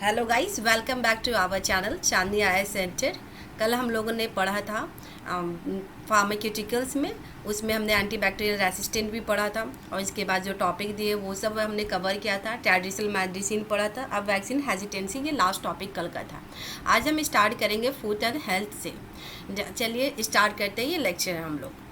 Hello guys, welcome back to our channel Chandni eye centre. कल हम लोगों ने पढ़ा था फार्माक्यूटिकल्स में। उसमें हमने एंटीबैक्टीरियल रेसिस्टेंट भी पढ़ा था और इसके बाद जो टॉपिक दिए वो सब हमने कवर किया था। ट्रेडिशनल मेडिसिन पढ़ा था। अब वैक्सीन हेजिटेंसी, ये लास्ट टॉपिक कल का था। आज हम स्टार्ट करेंगे फूड एंड हेल्थ से। चलिए स्टार्ट करते हैं, ये लेक्चर है हम लोग।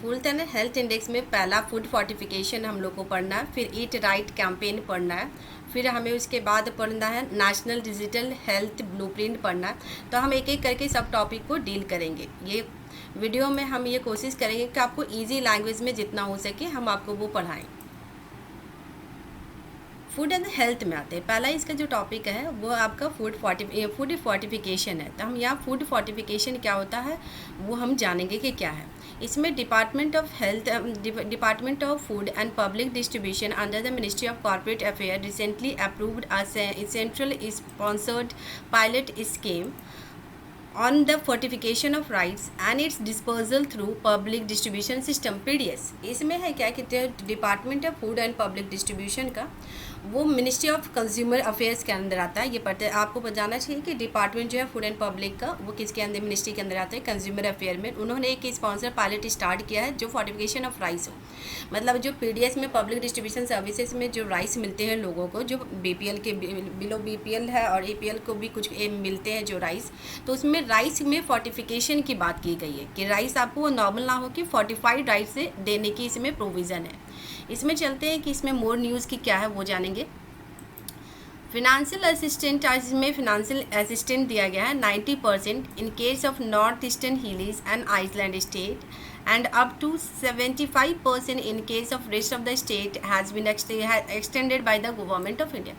फूड एंड हेल्थ इंडेक्स में पहला फूड फोर्टिफिकेशन हम लोग को पढ़ना है, फिर ईट राइट कैंपेन पढ़ना है, फिर हमें उसके बाद पढ़ना है नेशनल डिजिटल हेल्थ ब्लूप्रिंट पढ़ना है। तो हम एक एक करके सब टॉपिक को डील करेंगे। ये वीडियो में हम ये कोशिश करेंगे कि आपको इजी लैंग्वेज में जितना हो सके हम आपको वो पढ़ाएं। फूड एंड हेल्थ में आते हैं। पहला इसका जो टॉपिक है वो आपका फूड फोर्टिफिकेशन है। तो हम यहाँ फूड फोर्टिफिकेशन क्या होता है वो हम जानेंगे कि क्या है। इसमें department of health, department of food and public distribution under the ministry of corporate affair recently approved a central sponsored pilot scheme on the fortification of rights and its dispersal through public distribution system PDS। इसमें है क्या कि department of food and public distribution का वो ministry of consumer affairs के अंदर आता है। ये पता आपको जाना चाहिए कि डिपार्टमेंट जो है फूड एंड पब्लिक का वो किसके अंदर, मिनिस्ट्री के अंदर आता है, कंज्यूमर अफेयर में। उन्होंने एक स्पॉन्सर पायलट स्टार्ट किया है जो फोर्टिफिकेशन ऑफ राइस हो। मतलब जो PDS में पब्लिक डिस्ट्रीब्यूशन सर्विसेज में जो राइस मिलते हैं लोगों को, जो BPL के बिलो BPL है और APL को भी कुछ मिलते हैं जो राइस, तो उसमें राइस में फोर्टिफिकेशन की बात की गई है कि राइस आपको नॉर्मल ना हो कि फोर्टिफाइड राइस से देने की इसमें प्रोविज़न है। इसमें चलते हैं कि इसमें मोर न्यूज़ की क्या है वो जानेंगे। फिनेंशियल असिस्टेंट, आज इसमें फिनेंशियल असिस्टेंट दिया गया है 90% in case of north eastern hilly and island state and up to 75% in case of rest of the state has been extended by the government of India।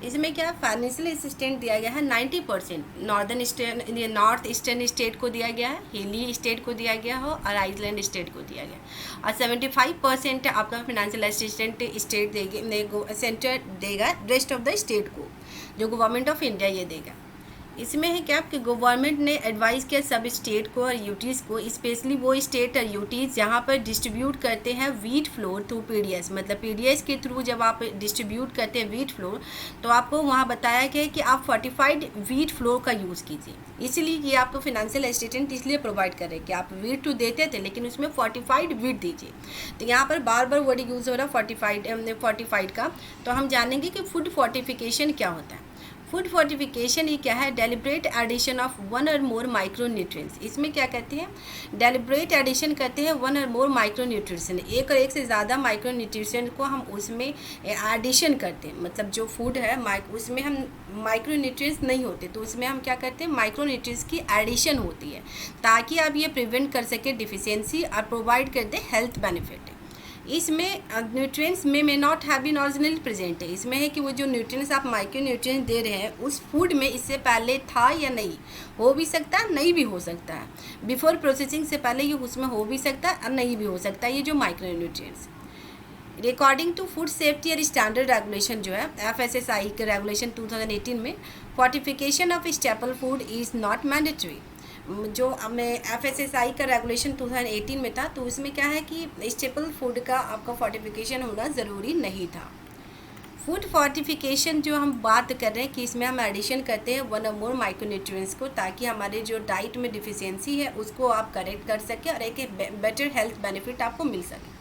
इसमें क्या financial assistant दिया गया है 90%, north eastern state को दिया गया है, हिली स्टेट को दिया गया हो और आइसलैंड स्टेट को दिया गया, और 75% आपका फाइनेंशियल असिस्टेंट स्टेट देगी, सेंटर देगा रेस्ट ऑफ द स्टेट को, जो गवर्नमेंट ऑफ इंडिया ये देगा। इसमें है क्या कि गवर्नमेंट ने एडवाइस किया सब स्टेट को और यूटीज़ को, स्पेशली वो स्टेट और यूटीज़ जहाँ पर डिस्ट्रीब्यूट करते हैं वीट फ्लोर थ्रू PDS। मतलब PDS के थ्रू जब आप डिस्ट्रीब्यूट करते हैं वीट फ्लोर तो आपको वहाँ बताया गया कि आप फोर्टिफाइड वीट फ्लोर का यूज़ कीजिए। इसलिए ये आपको फाइनेंशियल असिस्टेंट इसलिए प्रोवाइड कर रहे हैं कि आप वीट तो देते थे लेकिन उसमें फोर्टिफाइड वीट दीजिए। तो यहाँ पर बार बार वर्ड यूज़ हो रहा है फोर्टिफाइड का। तो हम जानेंगे कि फूड फोर्टिफिकेशन क्या होता है। फूड फोर्टिफिकेशन ये क्या है, डेलिब्रेट एडिशन ऑफ वन और मोर माइक्रो न्यूट्रिएंट्स। इसमें क्या कहते हैं, डेलिब्रेट एडिशन करते हैं वन और मोर माइक्रो न्यूट्रिशन, एक और एक से ज़्यादा माइक्रो न्यूट्रिशन को हम उसमें एडिशन करते हैं। मतलब जो फूड है उसमें हम माइक्रो न्यूट्रिएंट्स नहीं होते तो उसमें हम क्या करते हैं, माइक्रो न्यूट्रिएंट्स की एडिशन होती है ताकि आप ये प्रिवेंट कर सके डिफिशियंसी और प्रोवाइड कर दे हेल्थ बेनिफिट। इसमें न्यूट्रिएंट्स में not have been originally present है। इसमें है कि वो जो न्यूट्रिएंट्स आप माइक्रो न्यूट्रिएंट्स दे रहे हैं उस फूड में इससे पहले था या नहीं, हो भी सकता है नहीं भी हो सकता है, बिफोर प्रोसेसिंग से पहले ये उसमें हो भी सकता है और नहीं भी हो सकता है, ये जो micro nutrients. According to food safety और स्टैंडर्ड रेगुलेशन जो है FSSAI के रेगुलेशन 2018 में, fortification of staple food is not mandatory. जो हमें FSSAI का रेगुलेशन 2018 में था तो उसमें क्या है कि स्टेपल फूड का आपका फोर्टिफिकेशन होना ज़रूरी नहीं था। फूड फोर्टिफिकेशन जो हम बात कर रहे हैं कि इसमें हम एडिशन करते हैं वन और मोर माइक्रोन्यूट्रिएंट्स को ताकि हमारे जो डाइट में डिफिशियंसी है उसको आप करेक्ट कर सकें और एक बेटर हेल्थ बेनिफिट आपको मिल सके।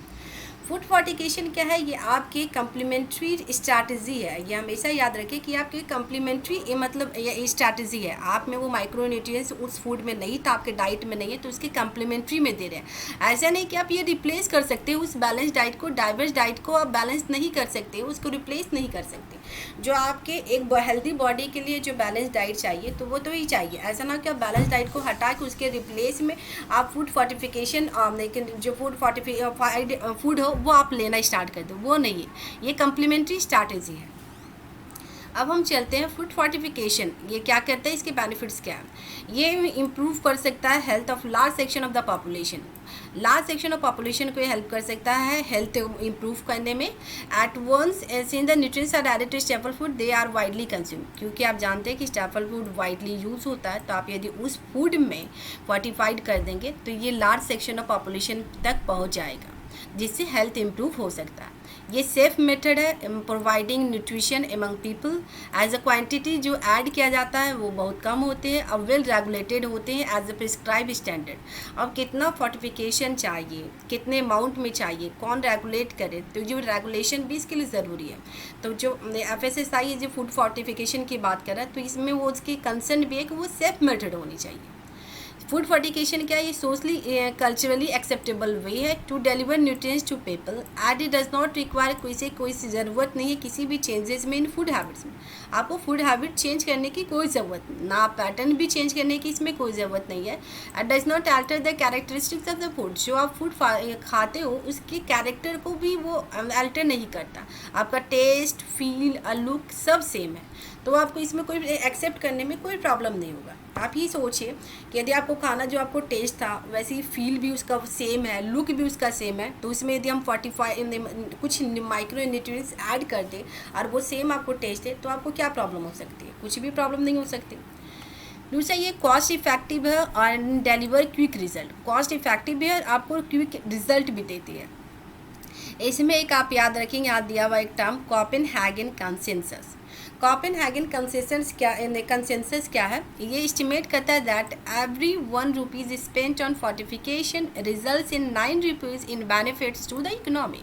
फूड फोर्टिफिकेशन क्या है, ये आपकी कम्प्लीमेंट्री स्ट्रैटेजी है। ये हमेशा याद रखें कि आपकी कम्प्लीमेंट्री मतलब ये स्ट्रैटेजी है। आप में वो माइक्रो न्यूट्रिएंट्स उस फूड में नहीं था, आपके डाइट में नहीं है तो उसके कम्प्लीमेंट्री में दे रहे हैं। ऐसा नहीं कि आप ये रिप्लेस कर सकते हो उस बैलेंस डाइट को, डाइवर्स डाइट को आप बैलेंस नहीं कर सकते, उसको रिप्लेस नहीं कर सकते। जो आपके एक हेल्दी बॉडी के लिए जो बैलेंस डाइट चाहिए तो वो तो ही चाहिए। ऐसा ना कि आप बैलेंस डाइट को हटा के उसके रिप्लेस में आप फूड फोर्टिफिकेशन, लेकिन जो फूड फोर्टिफाइड फूड हो वो आप लेना स्टार्ट कर दो, वो नहीं है, ये कम्प्लीमेंट्री स्ट्रैटेजी है। अब हम चलते हैं फूड फोर्टिफिकेशन ये क्या करता है, इसके बेनिफिट्स क्या हैं। ये इम्प्रूव कर सकता है health of large section of the population. Large section of population को हेल्प कर सकता है हेल्थ इम्प्रूव करने में। At once since the nutrients are added to staple food they are widely consume, क्योंकि आप जानते हैं कि स्टेपल फूड वाइडली यूज़ होता है। तो आप यदि उस फूड में फोर्टिफाइड कर देंगे तो ये लार्ज सेक्शन ऑफ पॉपुलेशन तक पहुँच जाएगा जिससे हेल्थ इम्प्रूव हो सकता है। ये सेफ मेथड है providing nutrition among people. As a quantity जो ऐड किया जाता है वो बहुत कम होते हैं, अब वेल रेगुलेटेड होते हैं एज अ प्रिस्क्राइब स्टैंडर्ड। अब कितना फोर्टिफिकेशन चाहिए, कितने अमाउंट में चाहिए, कौन रेगुलेट करे, तो जो रेगुलेशन भी इसके लिए ज़रूरी है। तो जो FSSAI जो फूड फोर्टिफिकेशन की बात कर रहा है, तो इसमें वो उसकी कंसर्न भी है कि वो सेफ मेथड होनी चाहिए। फूड फोर्टिफिकेशन क्या है, ये सोशली कल्चरली एक्सेप्टेबल वे है to deliver nutrients to people and it does not require कोई ज़रूरत नहीं है किसी भी चेंजेस में इन फूड हैबिट्स में। आपको फूड हैबिट चेंज करने की कोई ज़रूरत नहीं, ना पैटर्न भी चेंज करने की इसमें कोई ज़रूरत नहीं है। And does not alter the characteristics of the food. जो आप फूड खाते हो उसके कैरेक्टर को भी वो अल्टर नहीं करता, आपका टेस्ट, फील, लुक सब सेम है, तो आपको इसमें कोई एक्सेप्ट करने में कोई प्रॉब्लम नहीं होगा। आप ही सोचिए कि यदि आपको खाना जो आपको टेस्ट था वैसे ही फील भी उसका सेम है, लुक भी उसका सेम है, तो इसमें यदि हम 45 कुछ माइक्रो न्यूट्रिएंट्स ऐड कर दें और वो सेम आपको टेस्ट है, तो आपको क्या प्रॉब्लम हो सकती है? कुछ भी प्रॉब्लम नहीं हो सकती। दूसरा, ये कॉस्ट इफेक्टिव है और deliver quick result. Cost effective है और आपको क्विक रिजल्ट भी देती है। इसमें एक आप याद रखेंगे, याद दिया हुआ एक term Copenhagen consensus. Copenhagen consensus क्या है? ये एस्टिमेट करता है that every 1 rupees spent on fortification results in 9 rupees in benefits to the economy.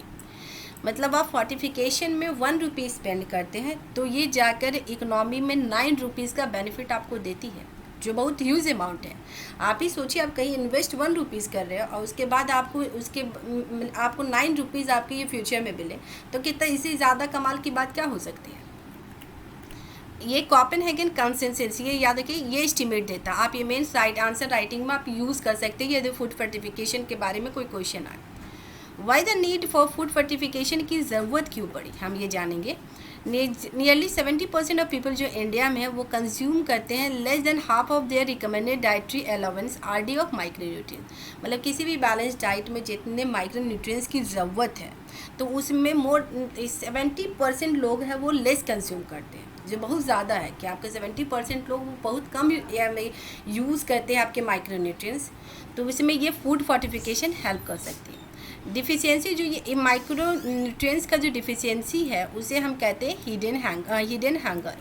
मतलब आप फोर्टिफिकेशन में 1 रुपीज़ स्पेंड करते हैं तो ये जाकर इकोनॉमी में 9 रुपीज़ का बेनिफिट आपको देती है, जो बहुत ह्यूज अमाउंट है। आप ही सोचिए, आप कहीं इन्वेस्ट 1 रुपीज़ कर रहे हो और उसके बाद आपको 9 रुपीज़ आपके ये फ्यूचर में मिले, तो कितना इससे ज़्यादा कमाल की बात क्या हो सकती है? ये कोपेनहेगन कंसेंसस, ये याद रखिए, ये एस्टिमेट देता है। आप ये मेन आंसर राइटिंग में आप यूज़ कर सकते हैं यदि फूड फोर्टिफिकेशन के बारे में कोई क्वेश्चन आए। Why the need for food fortification की ज़रूरत क्यों पड़ी, हम ये जानेंगे। नियरली 70% ऑफ पीपल जो इंडिया में है वो कंज्यूम करते हैं less than half of their recommended dietary allowance RD of micronutrients. मतलब किसी भी बैलेंस डाइट में जितने माइक्रोन्यूट्रिएंट्स की ज़रूरत है तो उसमें 70% लोग हैं वो लेस कंज्यूम करते हैं, जो बहुत ज़्यादा है कि आपके 70% लोग बहुत कम यूज़ करते हैं आपके माइक्रोन्यूट्रिएंट्स। तो इसमें ये फूड फोर्टिफिकेशन हेल्प कर सकती है। डिफिशियंसी, जो ये माइक्रो न्यूट्रिएंट्स का जो डिफिशियंसी है उसे हम कहते हैं हिडन हंगर।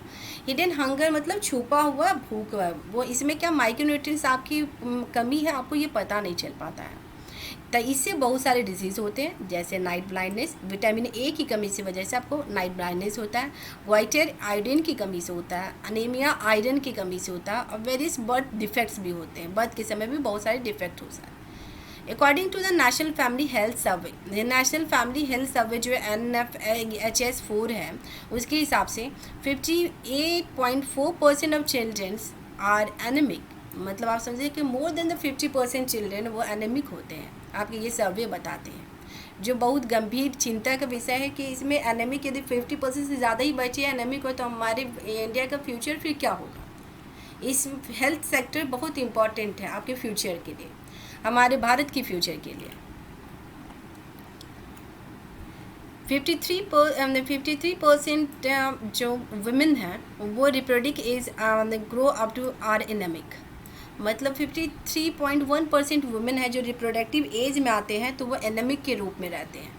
हिडन हंगर मतलब छुपा हुआ भूख है। वो इसमें क्या माइक्रो न्यूट्रिएंट्स आपकी कमी है, आपको ये पता नहीं चल पाता है। तो इससे बहुत सारे डिजीज़ होते हैं, जैसे नाइट ब्लाइंडनेस, विटामिन ए की कमी की वजह से आपको नाइट ब्लाइंडनेस होता है। वाइटर आयोडीन की कमी से होता है, अनीमिया आयरन की कमी से होता है, और वेरियस बर्थ डिफेक्ट्स भी होते हैं। बर्थ के समय भी बहुत सारे डिफेक्ट होता है। According to the national family health survey, national family health survey जो NFHS4 है, उसके हिसाब से 58.4% ऑफ चिल्ड्रंस आर एनेमिक। मतलब आप समझिए कि मोर देन द 50% चिल्ड्रन वो एनेमिक होते हैं, आपके ये सर्वे बताते हैं, जो बहुत गंभीर चिंता का विषय है कि इसमें एनेमिक यदि 50% से ज़्यादा ही बचे एनेमिक हो तो हमारे इंडिया का फ्यूचर फिर क्या होगा। इस हेल्थ सेक्टर बहुत इम्पॉर्टेंट है आपके फ्यूचर के लिए, हमारे भारत की फ्यूचर के लिए। 53% जो वुमेन हैं वो reproductive age grow up to are anaemic. मतलब 53.1% वुमेन है जो रिप्रोडक्टिव एज में आते हैं तो वो एनेमिक के रूप में रहते हैं।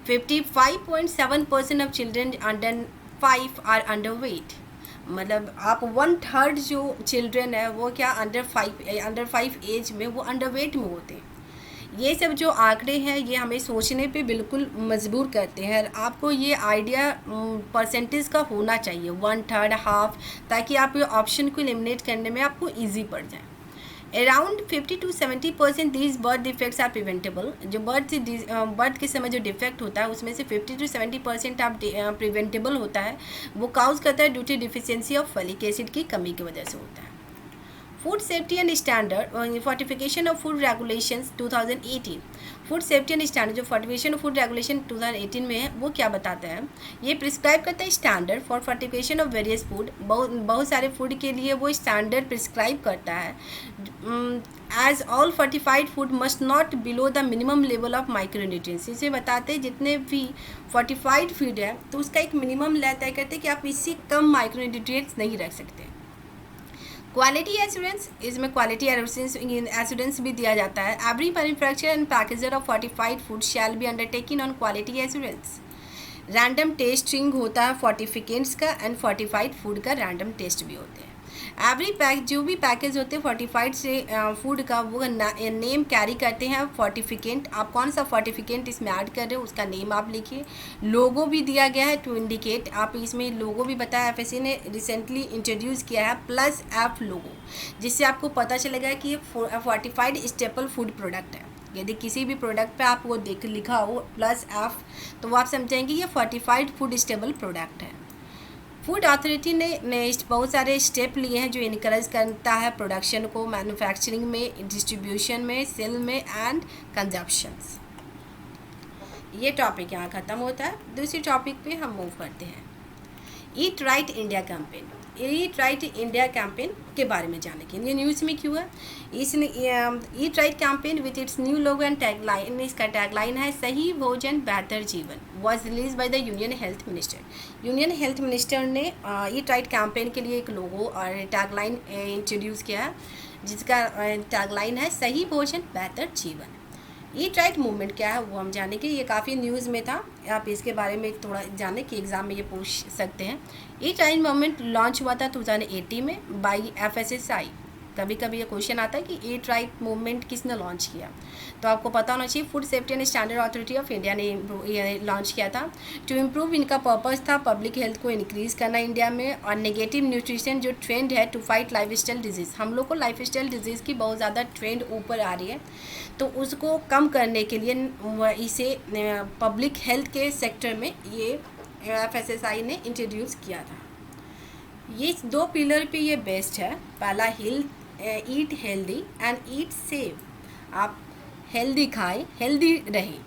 55.7% of children under 5 are underweight. मतलब आप 1/3 जो चिल्ड्रन है वो क्या अंडर 5 एज में वो अंडर वेट में होते हैं। ये सब जो आंकड़े हैं ये हमें सोचने पे बिल्कुल मजबूर करते हैं। आपको ये आइडिया परसेंटेज का होना चाहिए, 1/3, हाफ, ताकि आप ये ऑप्शन को एलिमिनेट करने में आपको ईजी पड़ जाए। Around 50 to 70% these birth defects are preventable. जो बर्थ के समय जो डिफेक्ट होता है उसमें से 50 to 70% आप प्रिवेंटेबल होता है। वो काउज करता है due to deficiency of folic acid की कमी की वजह से होता है। Food safety and standard fortification of food regulations 2018। Food safety and standard जो फोर्टिफिकेशन ऑफ फूड रेगुलेशन 2018 में है वो क्या बताता है, ये प्रिस्क्राइब करता है standard for fortification of various food. बहुत सारे फूड के लिए वो स्टैंडर्ड प्रिस्क्राइब करता है। As all fortified food must not below the minimum level of micronutrients. इसे बताते हैं जितने भी फोर्टिफाइड फूड है तो उसका एक मिनिमम तय करते हैं कि आप इससे कम माइक्रोन्यूट्रिएंट्स नहीं रख सकते। क्वालिटी एश्योरेंस, इसमें क्वालिटी एश्योरेंस भी दिया जाता है। Every manufacturer and packager of fortified food shall be undertaking on quality assurance. Random testing होता है फोर्टिफिकेंट्स का, एंड फोर्टिफाइड फूड का रैंडम टेस्ट भी होते हैं। एवरी पैक जो भी पैकेज होते हैं फोर्टिफाइड से फूड का, वो नेम कैरी करते हैं फोर्टिफिकेंट। आप कौन सा फोर्टिफिकेंट इसमें ऐड कर रहे हो उसका नेम आप लिखिए। लोगो भी दिया गया है टू इंडिकेट, आप इसमें लोगो भी बताया, एफएससी ने रिसेंटली इंट्रोड्यूस किया है प्लस एफ लोगो, जिससे आपको पता चलेगा कि ये फोर्टिफाइड स्टेपल फूड प्रोडक्ट है। यदि किसी भी प्रोडक्ट पे आप वो देख लिखा हो प्लस एफ, तो वो आप समझेंगे ये फोर्टिफाइड फूड स्टेबल प्रोडक्ट है। फूड अथॉरिटी ने बहुत सारे स्टेप लिए हैं जो इनकरेज करता है प्रोडक्शन को, मैन्युफैक्चरिंग में, डिस्ट्रीब्यूशन में, सेल में एंड कंजप्शंस। ये टॉपिक यहाँ ख़त्म होता है। दूसरी टॉपिक पे हम मूव करते हैं, eat right India campaign. Eat right India campaign के बारे में जाने के लिए न्यूज़ में क्यों है, इसने eat right campaign with its new logo and tagline, इसका टैगलाइन है सही भोजन बेहतर जीवन, was release by the union health minister. Union health minister ने ईट राइट कैंपेन के लिए एक लोगो और टैगलाइन इंट्रोड्यूस किया है, जिसका टैगलाइन है सही भोजन बेहतर जीवन। ईट राइट मूवमेंट क्या है वो हम जानेंगे, ये काफ़ी न्यूज़ में था, आप इसके बारे में थोड़ा जाने कि एग्ज़ाम में ये पूछ सकते हैं। ईट राइट मूवमेंट लॉन्च हुआ था 2018 में बाई एफएसएसआई। कभी कभी ये क्वेश्चन आता है कि ईट राइट मूवमेंट किसने लॉन्च किया, तो आपको पता होना चाहिए food safety and standard authority of India ने ये लॉन्च किया था। टू इम्प्रूव, इनका पर्पस था पब्लिक हेल्थ को इंक्रीज़ करना इंडिया में, और नेगेटिव न्यूट्रिशन जो ट्रेंड है टू फाइट लाइफस्टाइल डिजीज़। हम लोग को लाइफस्टाइल डिजीज़ की बहुत ज़्यादा ट्रेंड ऊपर आ रही है, तो उसको कम करने के लिए इसे पब्लिक हेल्थ के सेक्टर में ये एफएसएसआई ने इंट्रोड्यूस किया था। ये दो पिलर पे ये बेस्ट है। पहला eat healthy and eat safe, आप हेल्दी खाएं, हेल्दी रहें।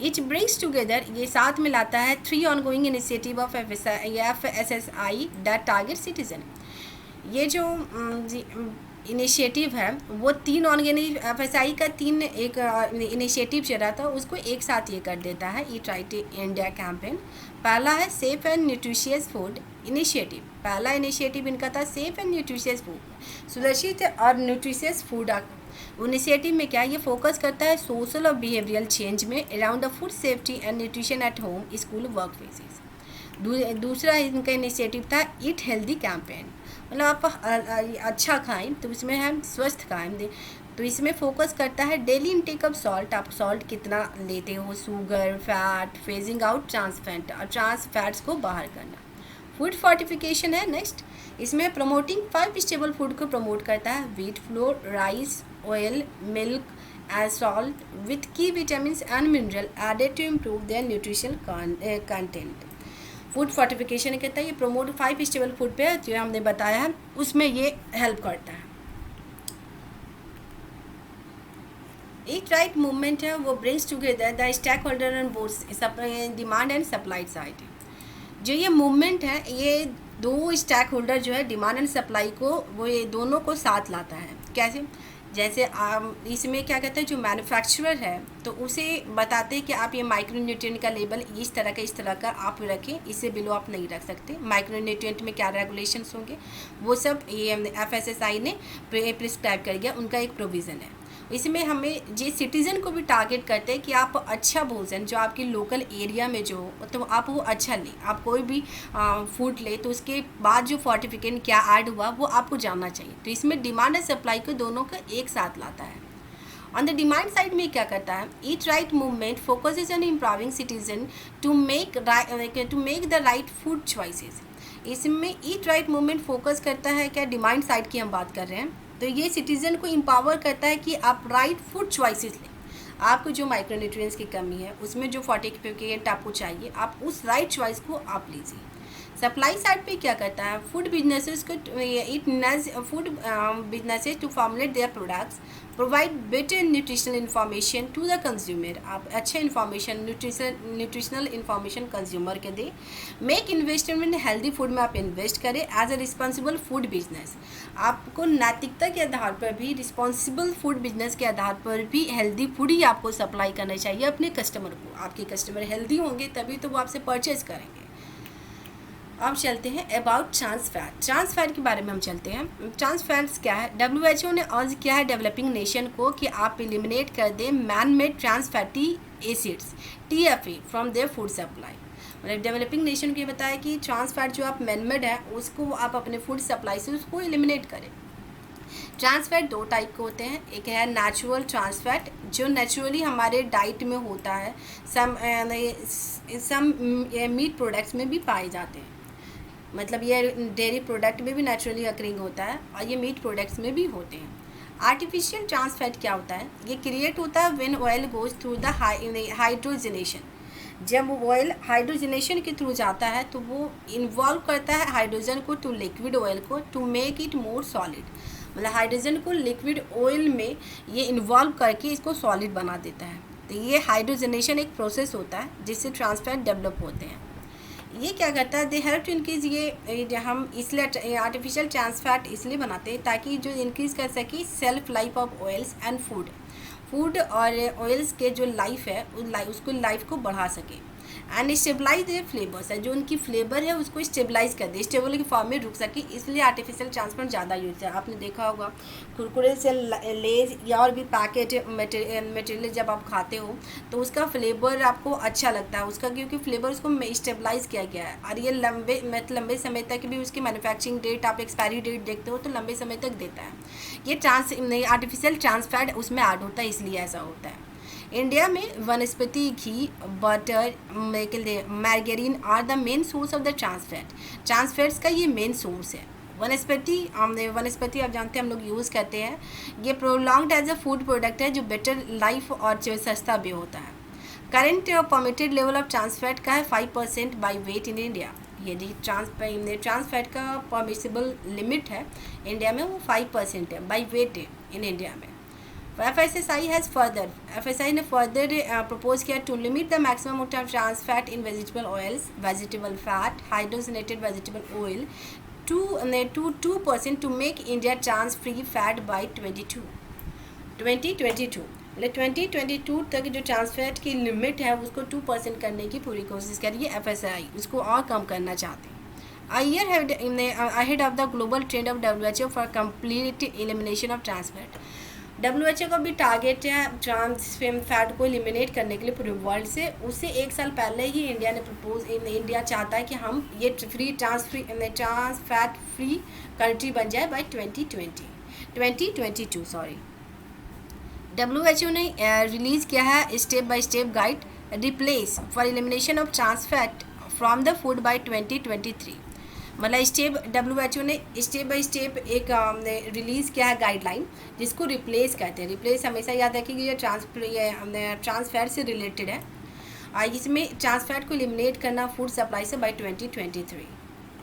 इट ब्रिंग्स टुगेदर, ये साथ में लाता है 3 ongoing initiative of FSSI that target citizen. ये जो इनिशिएटिव है वो 3 ऑर्गेनिक एफएसआई का 3 एक इनिशिएटिव चल रहा था, उसको एक साथ ये कर देता है ईट राइट इंडिया कैंपेन। पहला है safe and nutritious food initiative. पहला इनिशिएटिव इनका था सेफ एंड न्यूट्रिशियस फूड, सुरक्षित और न्यूट्रिशियस फूड इनिशिएटिव में क्या ये फोकस करता है सोशल और बिहेवियरल चेंज में around the food safety and nutrition at home, school, work places. दूसरा इनका इनिशिएटिव था ईट हेल्दी कैंपेन, मतलब आप अच्छा खाएं, तो इसमें हम स्वस्थ खाएं, तो इसमें फोकस करता है डेली इनटेक ऑफ सॉल्ट, आप सॉल्ट कितना लेते हो, sugar, fat, phasing out trans fat और ट्रांस फैट्स को बाहर करना। फूड फोर्टिफिकेशन है नेक्स्ट, इसमें प्रमोटिंग 5 स्टेबल फूड को प्रमोट करता है, wheat flour, rice, oil, milk and salt with key vitamin and mineral added to improve their nutritional content. Food fortification कहता है ये प्रमोट 5 स्टेबल फूड पे जो हमने बताया है उसमें ये हेल्प करता है। ईट राइट मूवमेंट है वो brings together the stakeholder and both demand and supply side. जो ये मूवमेंट है ये 2 स्टेक होल्डर जो है डिमांड एंड सप्लाई को, वो ये दोनों को साथ लाता है। कैसे, जैसे इसमें क्या कहते हैं जो मैन्युफैक्चरर है तो उसे बताते हैं कि आप ये माइक्रोन्यूट्रिएंट का लेबल इस तरह का आप रखें, इससे बिलो आप नहीं रख सकते। माइक्रोन्यूट्रिएंट में क्या रेगुलेशंस होंगे वो सब ये एफएसएसआई ने प्रिस्क्राइब कर गया, उनका एक प्रोविज़न है। इसमें हमें जे सिटीज़न को भी टारगेट करते हैं कि आप अच्छा भोजन जो आपकी लोकल एरिया में जो हो तो आप वो अच्छा लें। आप कोई भी फूड ले तो उसके बाद जो फोर्टिफिकेशन क्या ऐड हुआ वो आपको जानना चाहिए। तो इसमें डिमांड एंड सप्लाई को दोनों का एक साथ लाता है। ऑन द डिमांड साइड में क्या करता है, eat right movement focuses on improving citizen to make the right food choices. इसमें ईट राइट मूवमेंट फोकस करता है, क्या डिमांड साइड की हम बात कर रहे हैं, तो ये सिटीज़न को एम्पावर करता है कि आप राइट फूड चॉइसेस लें। आपको जो माइक्रोन्यूट्रिएंट्स की कमी है उसमें जो फोर्टिफिकेट आपको चाहिए आप उस राइट चॉइस को आप लीजिए। सप्लाई साइड पे क्या करता है, food businesses to formulate their products, provide better nutritional information to the consumer. आप अच्छे इन्फॉर्मेशन न्यूट्रिशनल इन्फॉर्मेशन कंज्यूमर के दें। मेक इन्वेस्टमेंट हेल्दी फूड में आप इन्वेस्ट करें as a responsible food business. आपको नैतिकता के आधार पर भी, रिस्पॉन्सिबल फूड बिजनेस के आधार पर भी हेल्दी फूड ही आपको सप्लाई करना चाहिए अपने कस्टमर को। आपके कस्टमर हेल्दी होंगे तभी तो वो आपसे परचेज करेंगे। अब चलते हैं about trans fat. Trans fat के बारे में हम चलते हैं। ट्रांस फैट्स क्या है, WHO ने अर्ज किया है डेवलपिंग नेशन को कि आप एलिमिनेट कर दें man made trans fatty acids TFA from their food supply. मतलब डेवलपिंग नेशन को ये बताया कि ट्रांस फैट जो आप मैनमेड है उसको आप अपने फूड सप्लाई से उसको एलिमिनेट करें। ट्रांस फैट दो टाइप के होते हैं, एक है नेचुरल ट्रांस फैट जो नेचुरली हमारे डाइट में होता है, सम मीट प्रोडक्ट्स में भी पाए जाते हैं, मतलब ये डेयरी प्रोडक्ट में भी नेचुरली अकरिंग होता है और ये मीट प्रोडक्ट्स में भी होते हैं। आर्टिफिशियल ट्रांस फैट क्या होता है, ये क्रिएट होता है when oil goes through the hydrogenation. जब ऑयल हाइड्रोजनेशन के थ्रू जाता है तो वो इन्वॉल्व करता है हाइड्रोजन को टू लिक्विड ऑयल को to make it more solid, मतलब हाइड्रोजन को लिक्विड ऑयल में ये इन्वॉल्व करके इसको सॉलिड बना देता है। तो ये हाइड्रोजनेशन एक प्रोसेस होता है जिससे ट्रांस फैट डेवलप होते हैं। ये क्या करता है, दे हेल्प टू इंक्रीज, ये हम इसलिए आर्टिफिशियल ट्रांस फैट इसलिए बनाते हैं ताकि जो इंक्रीज़ कर सके self life of oils and food और ऑयल्स के जो लाइफ है उसको लाइफ को बढ़ा सके। एंड स्टेबलाइज द फ्लेवर्स है, जो उनकी फ्लेवर है उसको स्टेबलाइज कर दे, स्टेबल की फॉर्म में रुक सके, इसलिए आर्टिफिशियल ट्रांसफर ज़्यादा यूज है। आपने देखा होगा कुरकुरे से लेज या और भी पैकेट मटेरियल जब आप खाते हो तो उसका फ्लेवर आपको अच्छा लगता है उसका, क्योंकि फ्लेवर उसको स्टेबलाइज किया गया है और ये लंबे समय तक भी उसकी मैन्युफैक्चरिंग डेट आप एक्सपायरी डेट देखते हो तो लंबे समय तक देता है। ये आर्टिफिशियल ट्रांस फैट उसमें ऐड होता है, इसलिए ऐसा होता है। इंडिया में vanaspati ghee, butter, margarine are the main source of the trans fat. Trans fats का ये मेन सोर्स है। वनस्पति आप जानते हैं हम लोग यूज़ करते हैं, ये prolonged as a food product है जो बेटर लाइफ और जो सस्ता भी होता है। Current permitted level of trans fat का है 5% बाई वेट इन इंडिया। ये जी ट्रांस फैट का परमिसिबल लिमिट है इंडिया में वो 5% है बाई वेट इन इंडिया में। FSI ने फर्दर प्रपोज किया to limit the maximum of trans fat in vegetable oils, vegetable fat, hydrogenated vegetable oil to 2% to make India trans free fat by 2022। मतलब 2022 तक जो trans fat की limit है उसको 2% करने की पूरी कोशिश कर रही है FSI, उसको और कम करना चाहते हैं। A year ahead of the global trend of WHO for complete elimination of trans fat। WHO का भी टारगेट है ट्रांस फैट को एलिमिनेट करने के लिए पूरे वर्ल्ड से। उससे एक साल पहले ही इंडिया चाहता है कि हम ये ट्रांस फैट फ्री कंट्री बन जाए बाय 2022 सॉरी। WHO ने रिलीज़ किया है step by step guide replace for elimination of trans fat from the food by 2023। मतलब WHO ने स्टेप बाय स्टेप एक रिलीज़ किया है गाइडलाइन जिसको रिप्लेस कहते हैं। रिप्लेस हमेशा याद रखिए कि ये ट्रांस फैट से रिलेटेड है और इसमें ट्रांस फैट को एलिमिनेट करना फूड सप्लाई से बाय 2023।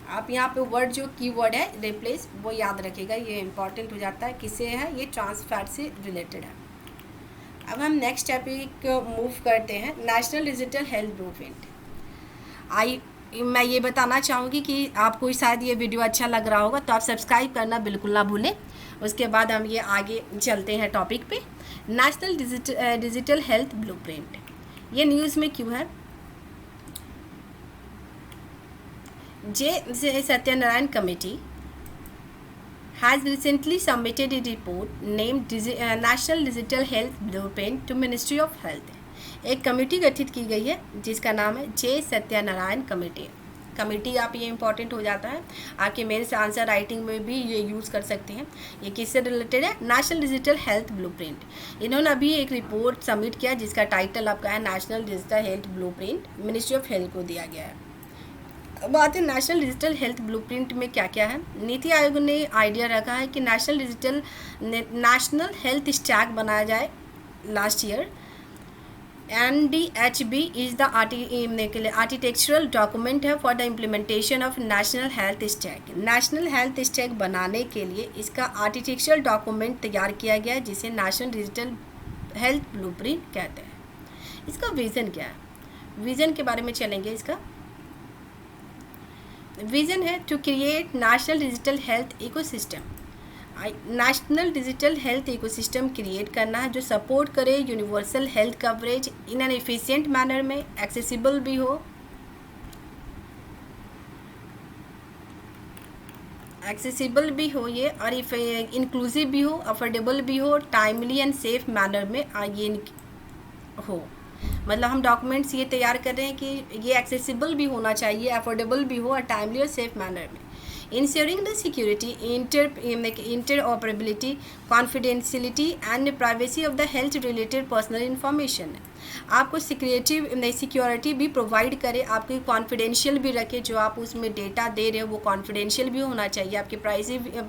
आप यहाँ पे वर्ड जो कीवर्ड है रिप्लेस वो याद रखिएगा, ये इंपॉर्टेंट हो जाता है। किससे है, ये ट्रांस फैट से रिलेटेड है। अब हम नेक्स्ट टॉपिक मूव करते हैं, नेशनल डिजिटल हेल्थ ब्लूप्रिंट। मैं ये बताना चाहूँगी कि आपको शायद ये वीडियो अच्छा लग रहा होगा तो आप सब्सक्राइब करना बिल्कुल ना भूलें। उसके बाद हम ये आगे चलते हैं टॉपिक पे। नेशनल डिजिटल हेल्थ ब्लूप्रिंट ये न्यूज़ में क्यों है? J Satyanarayana committee has recently submitted a report named National Digital Health Blueprint to Ministry of Health। एक कमेटी गठित की गई है जिसका नाम है जे सत्यनारायण कमेटी। आप ये इंपॉर्टेंट हो जाता है, आपके मेंस आंसर राइटिंग में भी ये यूज़ कर सकते हैं। ये किससे रिलेटेड है? National digital health blueprint. इन्होंने अभी एक रिपोर्ट सबमिट किया जिसका टाइटल आपका है national digital health blueprint, ministry of health को दिया गया है। बात है नेशनल डिजिटल हेल्थ ब्लूप्रिंट में क्या क्या है। नीति आयोग ने आइडिया रखा है कि नेशनल हेल्थ स्टैक बनाया जाए last year. NDHB is the architectural document है for the implementation of national health stack. National health stack बनाने के लिए इसका आर्किटेक्चरल डॉक्यूमेंट तैयार किया गया है जिसे नेशनल डिजिटल हेल्थ ब्लूप्रिंट कहते हैं। इसका विज़न क्या है? विज़न के बारे में चलेंगे। इसका विज़न है to create national digital health ecosystem. National digital health ecosystem create करना है जो सपोर्ट करे universal health coverage in an efficient manner में, एक्सेसिबल भी हो ये, और इंक्लूसिव भी हो, अफोर्डेबल भी हो, टाइमली एंड सेफ मैनर में ये हो। मतलब हम डॉक्यूमेंट्स ये तैयार कर रहे हैं कि ये एक्सेसिबल भी होना चाहिए, अफोर्डेबल भी हो और टाइमली और सेफ मैनर में। Ensuring the security, interoperability, confidentiality and privacy of the health related personal information। आपको सिक्योरिटी भी प्रोवाइड करे, आपकी कॉन्फिडेंशियल भी रखे, जो आप उसमें डेटा दे रहे हो वो कॉन्फिडेंशियल भी होना चाहिए, आपकी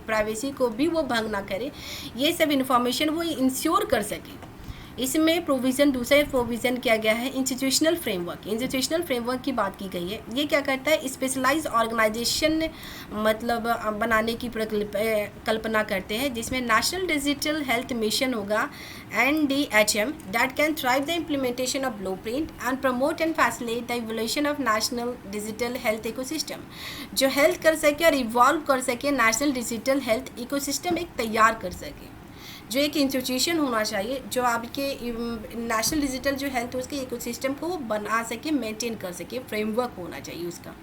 प्राइवेसी को भी वो भंग ना करे, ये सब इन्फॉर्मेशन वो इंश्योर कर सके। इसमें प्रोविज़न, दूसरा प्रोविज़न किया गया है इंस्टीट्यूशनल फ्रेमवर्क। इंस्टीट्यूशनल फ्रेमवर्क की बात की गई है। ये क्या करता है, स्पेशलाइज्ड ऑर्गेनाइजेशन मतलब बनाने की कल्पना करते हैं, जिसमें नेशनल डिजिटल हेल्थ मिशन होगा NDHM that can thrive the implementation of blueprint and promote and facilitate the evolution of national digital health ecosystem, जो हेल्थ कर सके और इवॉल्व कर सके, नेशनल डिजिटल हेल्थ इकोसिस्टम एक तैयार कर सके। जो एक इंस्टीट्यूशन होना चाहिए जो आपके नेशनल डिजिटल जो हेल्थ उसके इकोसिस्टम को बना सके, मेंटेन कर सके, फ्रेमवर्क होना चाहिए उसका।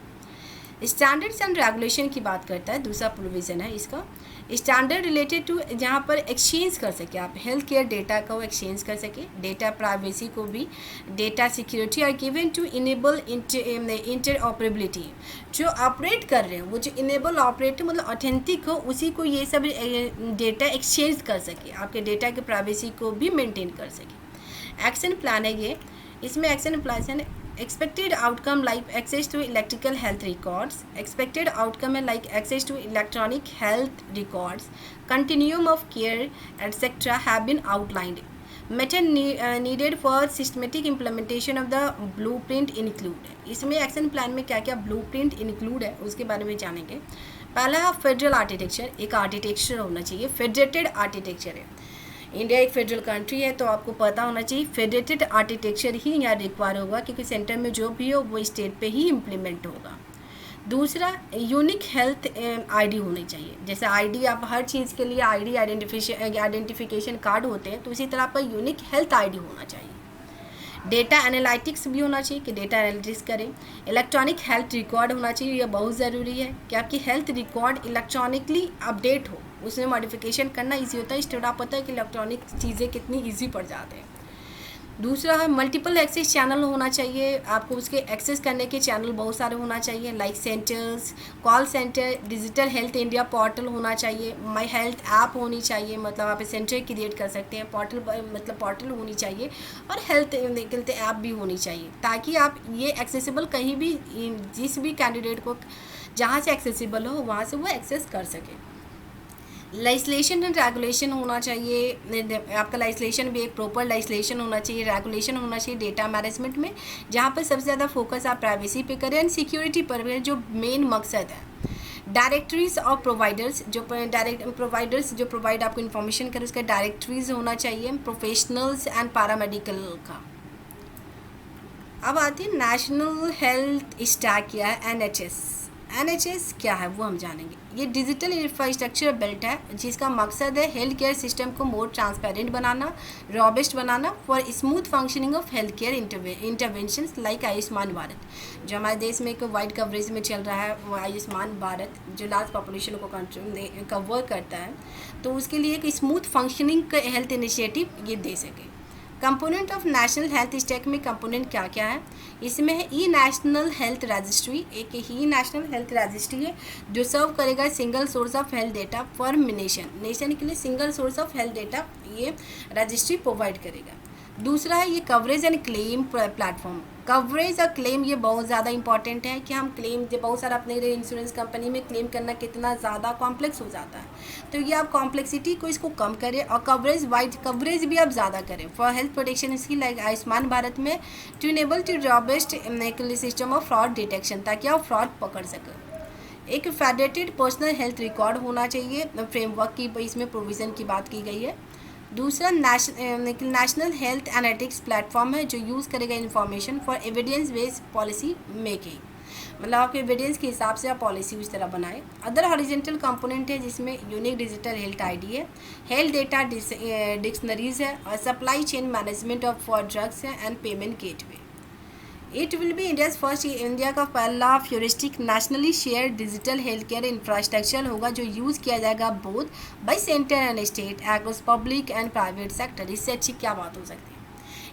स्टैंडर्ड्स एंड रेगुलेशन की बात करता है, दूसरा प्रोविज़न है इसका। स्टैंडर्ड रिलेटेड टू, जहाँ पर एक्सचेंज कर सके आप हेल्थ केयर डेटा को एक्सचेंज कर सके, डेटा प्राइवेसी को भी, डेटा सिक्योरिटी और गिवन टू इनेबल इंटरऑपरेबिलिटी। जो ऑपरेट कर रहे हैं वो जो इनेबल ऑपरेट मतलब ऑथेंटिक हो, उसी को ये सब डेटा एक्सचेंज कर सके, आपके डेटा की प्राइवेसी को भी मेंटेन कर सके। एक्शन प्लान है ये, इसमें action plan expected outcome like access to electrical health records, expected outcome है like access to electronic health records, continuum of care etc. have been outlined. Method needed for systematic implementation of the blueprint include। इसमें action plan में क्या क्या blueprint include है उसके बारे में जानेंगे। पहला फेडरल आर्किटेक्चर, एक आर्किटेक्चर होना चाहिए, फेडरेटेड आर्किटेक्चर है। इंडिया एक फेडरल कंट्री है तो आपको पता होना चाहिए फेडरेटेड आर्किटेक्चर ही यहाँ रिक्वायर होगा, क्योंकि सेंटर में जो भी हो वो स्टेट पे ही इम्प्लीमेंट होगा। दूसरा, यूनिक हेल्थ आईडी होनी चाहिए। जैसे आईडी आप हर चीज़ के लिए आईडी आइडेंटिफिकेशन कार्ड होते हैं, तो इसी तरह आपका यूनिक हेल्थ आईडी होना चाहिए। डेटा एनालिटिक्स भी होना चाहिए कि डेटा एनालिटिक्स करें। इलेक्ट्रॉनिक हेल्थ रिकॉर्ड होना चाहिए, यह बहुत ज़रूरी है कि आपकी हेल्थ रिकॉर्ड इलेक्ट्रॉनिकली अपडेट हो, उसमें मॉडिफिकेशन करना इजी होता है। इससे पता है कि इलेक्ट्रॉनिक चीज़ें कितनी इजी पड़ जाते हैं। दूसरा है मल्टीपल एक्सेस चैनल होना चाहिए, आपको उसके एक्सेस करने के चैनल बहुत सारे होना चाहिए, like centres, call centre, digital health India portal होना चाहिए, माई हेल्थ ऐप होनी चाहिए, मतलब आप सेंटर क्रिएट कर सकते हैं, पोर्टल मतलब पोर्टल होनी चाहिए, और हेल्थ ऐप भी होनी चाहिए, ताकि आप ये एक्सेसिबल कहीं भी जिस भी कैंडिडेट को जहाँ से एक्सेसिबल हो वहाँ से वो एक्सेस कर सके। लेजिस्लेशन एंड रेगुलेशन होना चाहिए, आपका लेजिस्लेशन भी एक प्रॉपर लेजिस्लेशन होना चाहिए, रेगुलेशन होना चाहिए डेटा मैनेजमेंट में, जहाँ पर सबसे ज़्यादा फोकस आप प्राइवेसी पे करें एंड सिक्योरिटी पर, जो मेन मकसद है। डायरेक्टरीज ऑफ प्रोवाइडर्स, जो प्रोवाइडर्स जो प्रोवाइड आपको इन्फॉर्मेशन करें उसका डायरेक्टरीज होना चाहिए, प्रोफेशनल्स एंड पैरामेडिकल का। अब आती है नेशनल हेल्थ स्टैक या NHS क्या है वो हम जानेंगे। ये डिजिटल इंफ्रास्ट्रक्चर बेल्ट है जिसका मकसद है हेल्थ केयर सिस्टम को more transparent banana, robust banana for smooth functioning of health care interventions like Ayushman Bharat, जो हमारे देश में एक वाइड कवरेज में चल रहा है, वो आयुष्मान भारत जो लार्ज पॉपुलेशन को कवर करता है, तो उसके लिए एक स्मूथ फंक्शनिंग हेल्थ इनिशिएटिव ये दे सके। Component of national health stack में कंपोनेंट क्या क्या है, इसमें है ई नेशनल हेल्थ रजिस्ट्री, एक ही नेशनल हेल्थ रजिस्ट्री है जो सर्व करेगा single source of health data for nation के लिए single source of health data ये रजिस्ट्री प्रोवाइड करेगा। दूसरा है ये coverage and claim platform. Coverage और क्लेम ये बहुत ज़्यादा इंपॉर्टेंट है कि हम क्लेम जो बहुत सारा अपने इंश्योरेंस कंपनी में क्लेम करना कितना ज़्यादा कॉम्प्लेक्स हो जाता है, तो ये आप कॉम्प्लेक्सिटी को इसको कम करें और कवरेज भी आप ज़्यादा करें फॉर हेल्थ प्रोटेक्शन इसकी लाइक आयुष्मान भारत में to enable to robust system of fraud detection, ताकि आप फ्रॉड पकड़ सकें। एक फेडरेटेड पर्सनल हेल्थ रिकॉर्ड होना चाहिए, फ्रेमवर्क की इसमें प्रोविज़न की बात की गई है। दूसरा नेशनल हेल्थ एनालिटिक्स प्लेटफॉर्म है जो यूज़ करेगा information for evidence based policy making, मतलब आपके एविडेंस के हिसाब से आप पॉलिसी उस तरह बनाए। अदर हॉरिजॉन्टल कंपोनेंट है जिसमें यूनिक डिजिटल हेल्थ आईडी है, हेल्थ डेटा डिक्शनरीज है, और supply chain management of for drugs है and payment gateway. It will be India's first, India का पहला futuristic nationally share digital health care infrastructure होगा जो यूज़ किया जाएगा both by centre and state across public and private sector. इससे अच्छी क्या बात हो सकती है।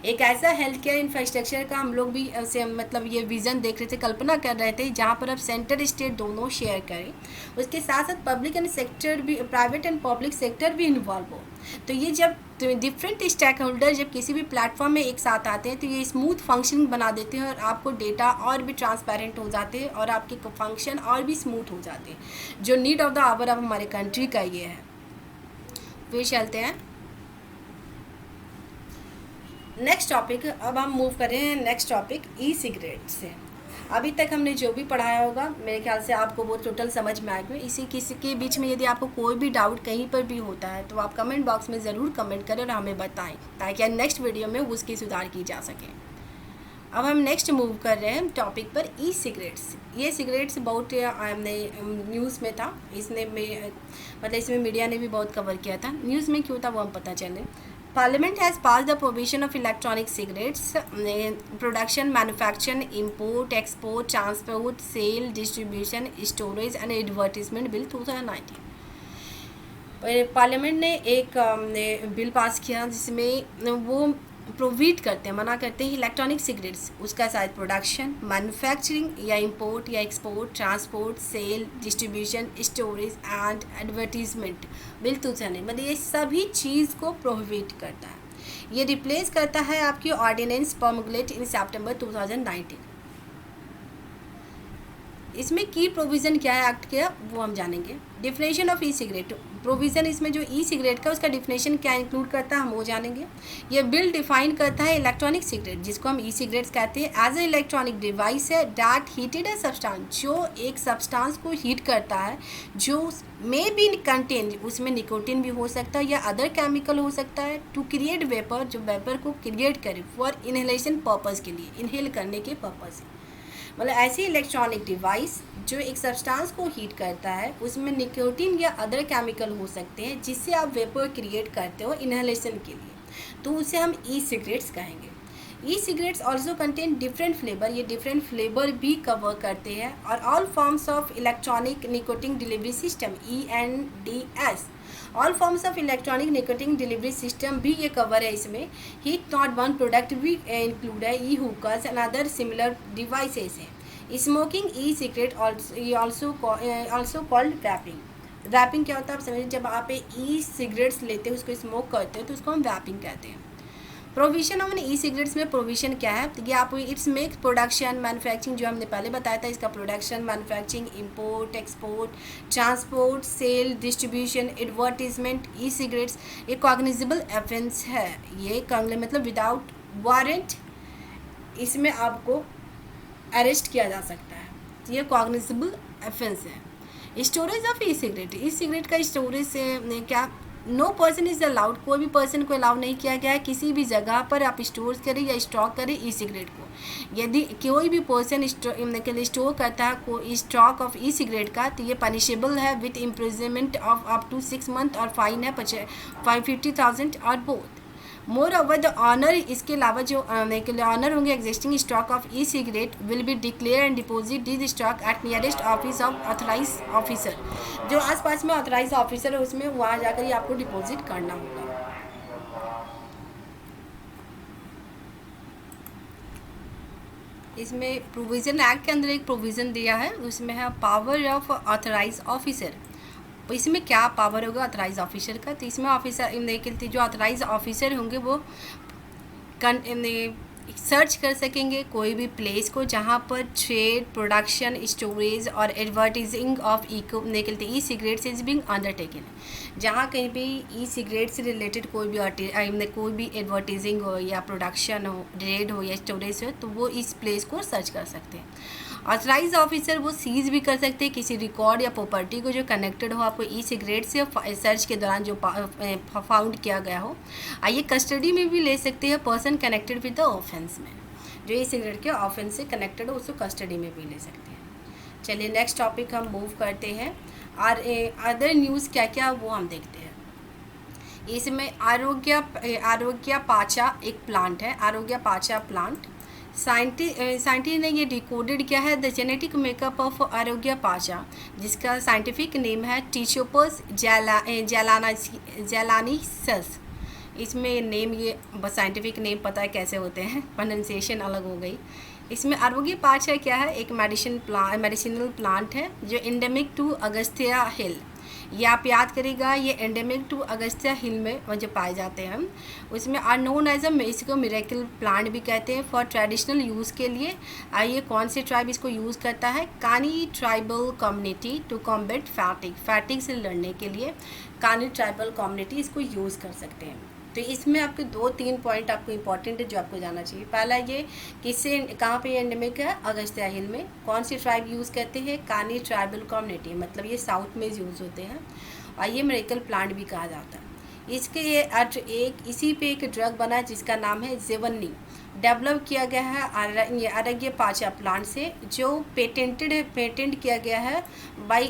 एक ऐसा हेल्थ केयर इंफ्रास्ट्रक्चर का हम लोग भी से मतलब ये विज़न देख रहे थे, कल्पना कर रहे थे, जहाँ पर अब सेंटर स्टेट दोनों शेयर करें, उसके साथ साथ पब्लिक एंड सेक्टर भी, प्राइवेट एंड पब्लिक सेक्टर भी इन्वॉल्व हो। तो ये जब डिफरेंट स्टेक होल्डर जब किसी भी प्लेटफॉर्म में एक साथ आते हैं तो ये स्मूथ फंक्शनिंग बना देते हैं और आपको डेटा और भी ट्रांसपेरेंट हो जाते हैं और आपके फंक्शन और भी स्मूथ हो जाते हैं, जो नीड ऑफ द आवर अब हमारे कंट्री का ये है। फिर चलते हैं नेक्स्ट टॉपिक। अब हम मूव करें नेक्स्ट टॉपिक ई सिगरेट से। अभी तक हमने जो भी पढ़ाया होगा मेरे ख्याल से आपको वो टोटल समझ में आएगा। इसी किसी के बीच में यदि आपको कोई भी डाउट कहीं पर भी होता है तो आप कमेंट बॉक्स में ज़रूर कमेंट करें और हमें बताएं, ताकि नेक्स्ट वीडियो में उसकी सुधार की जा सके। अब हम नेक्स्ट मूव कर रहे हैं टॉपिक पर ई सिगरेट्स। ये सिगरेट्स बहुत हमने न्यूज़ में था, मतलब इसमें मीडिया ने भी बहुत कवर किया था। न्यूज़ में क्यों था वो हम पता चले। Parliament has passed the provision of electronic cigarettes production, manufacture, import, export, transport, sale, distribution, storage and advertisement bill 2019। Parliament ने एक बिल पास किया जिसमें वो प्रोविड करते हैं, मना करते हैं इलेक्ट्रॉनिक सिगरेट्स, उसका शायद प्रोडक्शन, मैन्युफैक्चरिंग या इंपोर्ट या export, transport, sale, distribution, storage and advertisement bill 2019, मतलब ये सभी चीज़ को प्रोहिबिट करता है। ये रिप्लेस करता है आपकी ऑर्डिनेंस प्रोमुलेट इन सितंबर 2019। इसमें की प्रोविज़न क्या है एक्ट किया वो हम जानेंगे। Definition of e cigarette provision, इसमें जो ई सिगरेट का उसका डिफिनेशन क्या इंक्लूड करता है हम वो जानेंगे। ये बिल डिफाइन करता है इलेक्ट्रॉनिक सिगरेट, जिसको हम ई सिगरेट्स कहते हैं, एज ए इलेक्ट्रॉनिक डिवाइस है डैट हीटेड ए सब्सटेंस, जो एक सब्सटेंस को हीट करता है, जो मे बी कंटेन, उसमें निकोटिन भी हो सकता है या अदर केमिकल हो सकता है, टू क्रिएट वेपर, जो वेपर को क्रिएट करे फॉर इनहेलेशन पर्पज़ के लिए, इनहेल करने के पर्पज़ से। मतलब ऐसी इलेक्ट्रॉनिक डिवाइस जो एक सब्सटेंस को हीट करता है, उसमें निकोटिन या अदर केमिकल हो सकते हैं जिससे आप वेपर क्रिएट करते हो इनहेलेशन के लिए, तो उसे हम ई सिगरेट्स कहेंगे। E cigarettes also contain different flavour, ये डिफरेंट फ्लेवर भी कवर करते हैं, और all forms of electronic nicotine delivery system ENDS, all forms of electronic nicotine delivery system भी ये कवर है। इसमें हीट नॉट बर्न प्रोडक्ट भी इंक्लूड है, e hookahs and other similar devices हैं। Smoking e cigarette also called vaping. Vaping क्या होता है आप समझिए, जब आप ई सिगरेट्स लेते हो उसको स्मोक करते हो तो उसको हम वैपिंग कहते हैं। प्रोविजन ऑफ ई सिगरेट्स में प्रोविजन क्या है, तो ये आप इट्स मेक प्रोडक्शन मैन्युफैक्चरिंग, जो हमने पहले बताया था, इसका production manufacturing, import, export, transport, sale, distribution, advertisement. E cigarettes एक कॉग्निजेबल ऑफेंस है, ये मतलब विदाउट वारंट इसमें आपको अरेस्ट किया जा सकता है, तो ये कॉग्निजेबल ऑफेंस है। Storage of e cigarette, e cigarette का स्टोरेज से क्या, नो पर्सन इज़ अलाउड, कोई भी पर्सन को अलाउ नहीं किया गया है किसी भी जगह पर आप स्टोर करें या स्टॉक करें ई सिगरेट को। यदि कोई भी पर्सन स्टोर करता है कोई स्टॉक ऑफ ई सिगरेट का, तो ये पनिशेबल है with imprisonment of up to 6 month, और फाइन है 50,000 और both. Moreover the owner, इसके अलावा जो ऑनर होंगे existing stock of e cigarette will be declare and deposit this stock at nearest office of authorise officer, जो आसपास में ऑथराइज ऑफिसर है उसमें वहाँ जाकर ही आपको डिपॉजिट करना होगा। इसमें प्रोविज़न एक्ट के अंदर एक प्रोविज़न दिया है, उसमें है पावर ऑफ ऑथराइज ऑफिसर। तो इसमें क्या पावर होगा ऑथराइज ऑफिसर का, तो इसमें ऑफिसर जो ऑथराइज ऑफिसर होंगे वो सर्च कर सकेंगे कोई भी प्लेस को जहाँ पर ट्रेड, प्रोडक्शन, स्टोरेज और advertising of E cigarettes is being undertaken, जहाँ कहीं भी ई सिगरेट से रिलेटेड कोई भी एडवर्टाइजिंग हो या प्रोडक्शन हो, ट्रेड हो या स्टोरेज हो, तो वो इस प्लेस को सर्च कर सकते हैं। ऑथराइज ऑफिसर वो सीज भी कर सकते हैं किसी रिकॉर्ड या प्रॉपर्टी को जो कनेक्टेड हो आपको ई सिगरेट से सर्च के दौरान जो फाउंड किया गया हो। आइए कस्टडी में भी ले सकते हैं person connected with the offence में, जो ई सिगरेट के ऑफेंस से कनेक्टेड हो उसको कस्टडी में भी ले सकते हैं। चलिए नेक्स्ट टॉपिक हम मूव करते हैं। अदर न्यूज़ क्या क्या वो हम देखते हैं। इसमें आरोग्य पाचा एक प्लांट है, आरोग्य पाचा प्लांट। साइंटिस्ट ने ये डिकोडेड किया है द जेनेटिक मेकअप ऑफ आरोग्य पाचा, जिसका साइंटिफिक नेम है टिशोपस जेलानिसस। इसमें नेम ये साइंटिफिक नेम पता है कैसे होते हैं, प्रोनाउंसिएशन अलग हो गई। इसमें आरोग्य पाच है क्या है, एक मेडिसिनल प्लांट है जो एंडेमिक टू अगस्तिया हिल, ये आप याद करेगा, ये एंडेमिक टू अगस्तिया हिल में जो पाए जाते हैं। उसमें आर नोन एज इसको मिरेकल प्लांट भी कहते हैं फॉर ट्रेडिशनल यूज़ के लिए। ये कौन से ट्राइब इसको यूज़ करता है, Kani tribal community to combat fatigue से लड़ने के लिए कानी ट्राइबल कम्युनिटी इसको यूज़ कर सकते हैं। तो इसमें आपके 2-3 पॉइंट आपको इंपॉर्टेंट है जो आपको जाना चाहिए। पहला ये किससे कहाँ पे एंडेमिक है, अगस्तिया हिल में। कौन सी ट्राइब यूज़ करते हैं, कानी ट्राइबल कम्युनिटी, मतलब ये साउथ में यूज़ होते हैं और ये मिरेकल प्लांट भी कहा जाता है। इसके एक इसी पे एक ड्रग बना जिसका नाम है जेवन्नी, डेवलप किया गया है आरोग्य पाचा प्लांट से, जो पेटेंट किया गया है by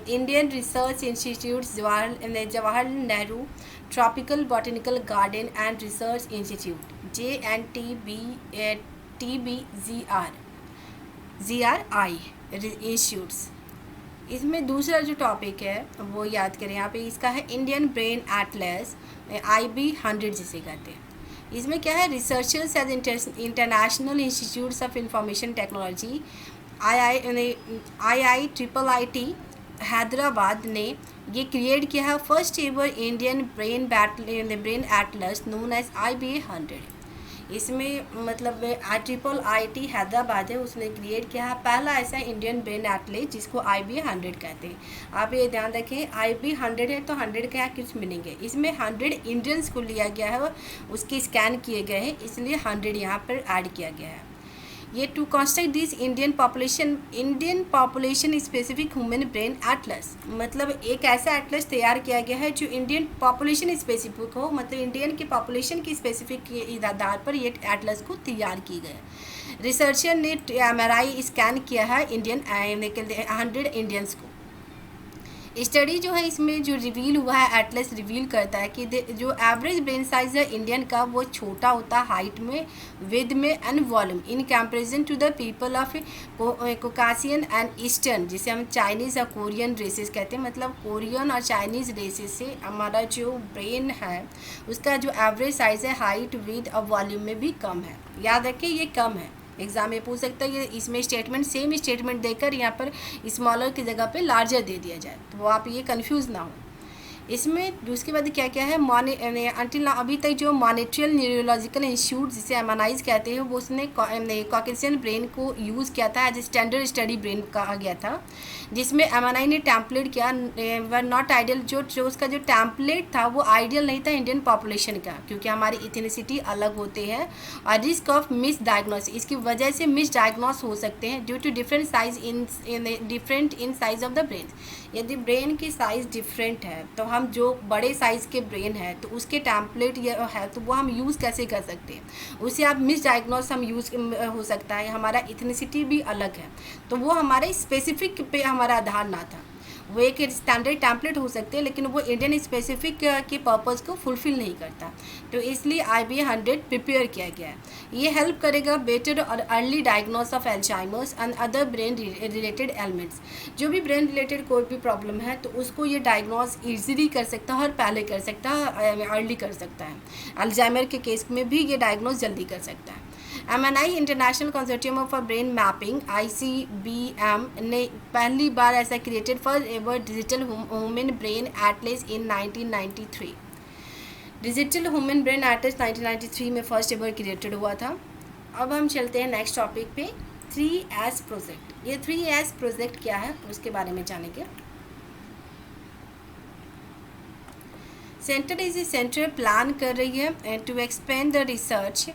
Indian research institute Jawaharlal Nehru tropical botanical garden and research institute JNTBGRI institutes. इसमें दूसरा जो टॉपिक है वो याद करें यहाँ पे, इसका है इंडियन ब्रेन एटलस IB100 जिसे कहते हैं। इसमें क्या है, researchers as international institutes of information technology IIIT Hyderabad ने ये क्रिएट किया है first ever Indian brain atlas known as IBA100। इसमें मतलब IIIT हैदराबाद है, उसने क्रिएट किया है पहला ऐसा इंडियन ब्रेन एटलस जिसको IBA100 कहते हैं। आप ये ध्यान रखें, IB100 है तो 100 का कुछ मीनिंग है, इसमें 100 इंडियंस को लिया गया है, उसके स्कैन किए गए हैं, इसलिए 100 यहाँ पर ऐड किया गया है। ये to construct this Indian population specific human brain atlas, मतलब एक ऐसा एटलस तैयार किया गया है जो इंडियन पॉपुलेशन स्पेसिफिक हो, मतलब इंडियन की पॉपुलेशन की स्पेसिफिक के आधार पर ये एटलस को तैयार की गया। रिसर्चर ने MRI स्कैन किया है 100 इंडियंस को। स्टडी जो है इसमें जो रिवील हुआ है, एटलस रिवील करता है कि जो एवरेज ब्रेन साइज है इंडियन का वो छोटा होता है हाइट में, विथ में and volume in comparison to the people of Caucasian and eastern, जिसे हम चाइनीज़ और कोरियन रेसेस कहते हैं। मतलब कोरियन और चाइनीज़ रेसेस से हमारा जो ब्रेन है उसका जो एवरेज साइज़ है हाइट, विथ और वॉल्यूम में भी कम है। याद रखें ये कम है, एग्जाम में पूछ सकता है ये इसमें स्टेटमेंट सेम स्टेटमेंट देकर यहाँ पर स्मॉलर की जगह पे लार्जर दे दिया जाए, तो वो आप ये कंफ्यूज ना हो। इसमें उसके बाद क्या क्या है, अंटिल अभी तक जो मॉनिट्रियल न्यूरोलॉजिकल इंस्टीट्यूट जिसे एमएनआईज कहते हैं वो उसने कॉकेशियन ब्रेन को यूज़ किया था एज स्टैंडर्ड स्टडी ब्रेन कहा गया था, जिसमें एमएनआई ने टैम्पलेट किया वर नॉट आइडियल, जो उसका जो टैम्पलेट था वो आइडियल नहीं था इंडियन पॉपुलेशन का, क्योंकि हमारी इथनिसिटी अलग होते हैं और रिस्क ऑफ मिस डायग्नोसिस, इसकी वजह से मिस डायग्नोस हो सकते हैं due to different size in size of the brain. यदि ब्रेन की साइज़ डिफरेंट है तो हम जो बड़े साइज़ के ब्रेन है तो उसके टैम्पलेट ये है तो वो हम यूज़ कैसे कर सकते हैं, उसे आप मिस डायग्नोस हम यूज़ हो सकता है। हमारा इथनिसिटी भी अलग है तो वो हमारे स्पेसिफिक पे हमारा आधार ना था, वो एक स्टैंडर्ड टैम्पलेट हो सकते हैं लेकिन वो इंडियन स्पेसिफिक के पर्पज़ को फुलफ़िल नहीं करता, तो इसलिए IBA100 प्रिपेयर किया गया है। ये हेल्प करेगा बेटर और early diagnose of Alzheimer's and other brain related elements. जो भी ब्रेन रिलेटेड कोई भी प्रॉब्लम है तो उसको ये डायग्नोस ईजिली कर सकता है और पहले कर सकता है, अर्ली कर सकता है। अल्जाइमर के केस में भी ये डायग्नोस जल्दी कर सकता है। MNI international consortium for brain mapping ICBM ने पहली बार ऐसा created for ever digital human brain Atlas in 1993। Digital human brain Atlas 1993 में फर्स्ट एवर क्रिएटेड हुआ था। अब हम चलते हैं नेक्स्ट टॉपिक पे, 3S प्रोजेक्ट। ये 3S प्रोजेक्ट क्या है उसके बारे में जानेंगे। सेंटर प्लान कर रही है to expand the research